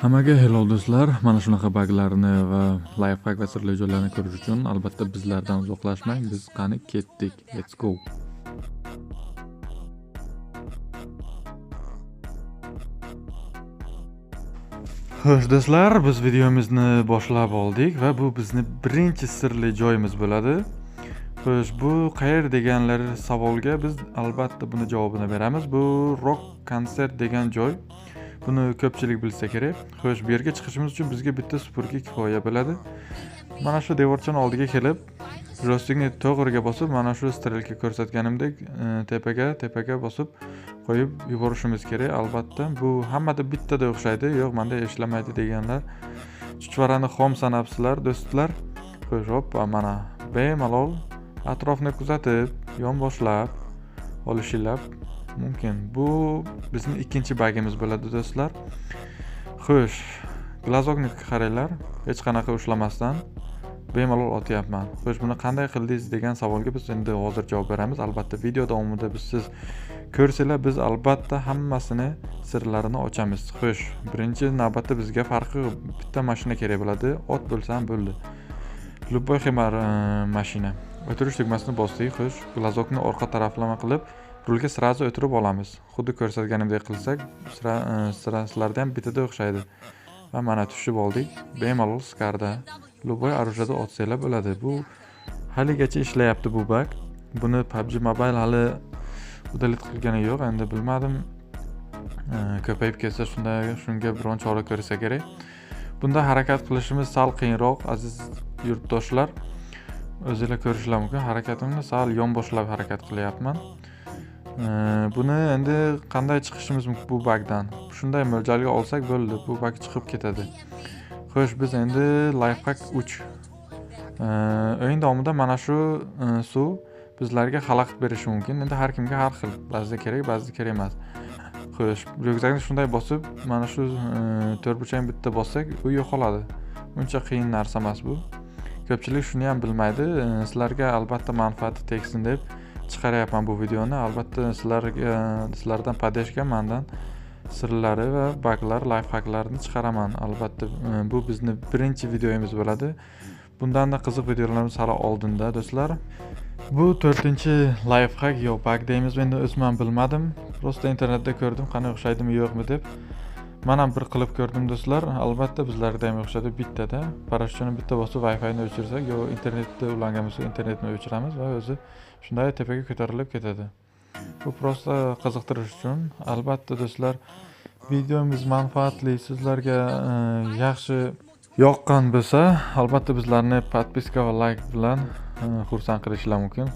Hammaga hello do'stlar. Mana shunaqa buglarni va lifehack va sirli joylarni ko'rish uchun albatta bizlardan uzoqlashmang. Biz qani ketdik. Let's go. Xo'sh do'stlar, biz videomizni boshlab oldik va bu bizni birinchi sirli joyimiz bo'ladi. Xo'sh, bu qayer deganlar savolga biz albatta buni javobini beramiz. Bu Rock konsert degan joy. Buni ko'pchilik bilsa kerak. Xo'sh, bu yerga chiqishimiz uchun bizga bitta supurgi kifoya bo'ladi. Mana shu devorchani oldiga kelib, joystickni to'g'riga bosib, mana shu strelka ko'rsatganimdek tepaga bosib qo'yib yuborishimiz kerak. Albatta, bu hammada bittada o'xshaydi. Yo'q, menda ishlamaydi deganlar chuchvarani xom sanabsizlar, do'stlar. Xo'sh, hoppa, mana bemalol atrofni kuzatib, yonboshlab olishinglar mumkin. Bu bizning ikkinchi bagimiz bo'ladi do'stlar. Xo'sh, glazokni qaranglar, hech qanaqa ushlamasdan bemalol otyapman. Xo'sh, buni qanday qildingiz degan savolga biz endi hozir javob beramiz. Albatta video davomida siz ko'rsanglar, biz albatta hammasini sirlarini ochamiz. Xo'sh, birinchi navbatda bizga farqi bitta mashina kerak bo'ladi. Ot bo'lsa ham bo'ldi. Любой ximar mashina. O'tirish tugmasini bosdik. Xo'sh, glazokni orqa taraflama qilib rulga sirazi o'tirib olamiz. Xuddi ko'rsatganimdek qilsak, siralarda ham bitada o'xshaydi. Va mana tushib oldik. Bemalol skarda, любой оружияda otsanglar bo'ladi. Bu haligacha ishlayapti bu bug. Buni PUBG Mobile hali udalit qilgani yo'q. Endi bilmadim. Ko'payib ketsa shunga biron chora ko'rsa kerak. Bunda harakat qilishimiz sal qiyinroq, aziz yurtdoshlar. O'zingizlar ko'rishlar mumkin. Harakatimni sal yonboshlab harakat qilyapman. Buni endi qanday chiqishimiz mumkin bu bugdan? Shunday mo'ljalga olsak bo'ldi, bu bug chiqib ketadi. Xo'sh, biz endi lifehack 3. O'yin davomida mana shu suv bizlarga xalaqit berishi mumkin. Endi har kimga har xil, ba'zida kerak, ba'zida kerak emas. Xo'sh, ryukzakni shunday bosib, mana shu to'rtburchakni bitta bossak, u yo'qoladi. Uncha qiyin narsa emas bu. Ko'pchilik shuni ham bilmaydi. Sizlarga albatta manfaati tegsin deb chiqaryapman bu videoni. Albatta sizlardan podeshga mendan sirlari va buglar, lifehacklarni chiqaraman. Albatta bu bizning birinchi videomiz bo'ladi. Bundan da qiziq videolarimiz hali oldinda do'stlar. Bu 4-chi lifehack yo bug deymiz, men o'zim ham bilmadim. Prosta internetda ko'rdim, qani o'xshaydimi yo'qmi deb. Men ham bir qilib ko'rdim do'stlar. Albatta bizlarga ham o'xshadi bittada. Parashyutini bitta bosib Wi-Fi ni o'chirsak, yo internetda ulangan bo'lsa internetni o'chiramiz va o'zi shunday tepaga ko'tarilib ketadi. Bu prosta qiziqtirish uchun. Albatta do'stlar, videomiz manfaatli, sizlarga yaxshi yoqqan bo'lsa, albatta bizlarni podpiska va like bilan xursand qilishlar mumkin.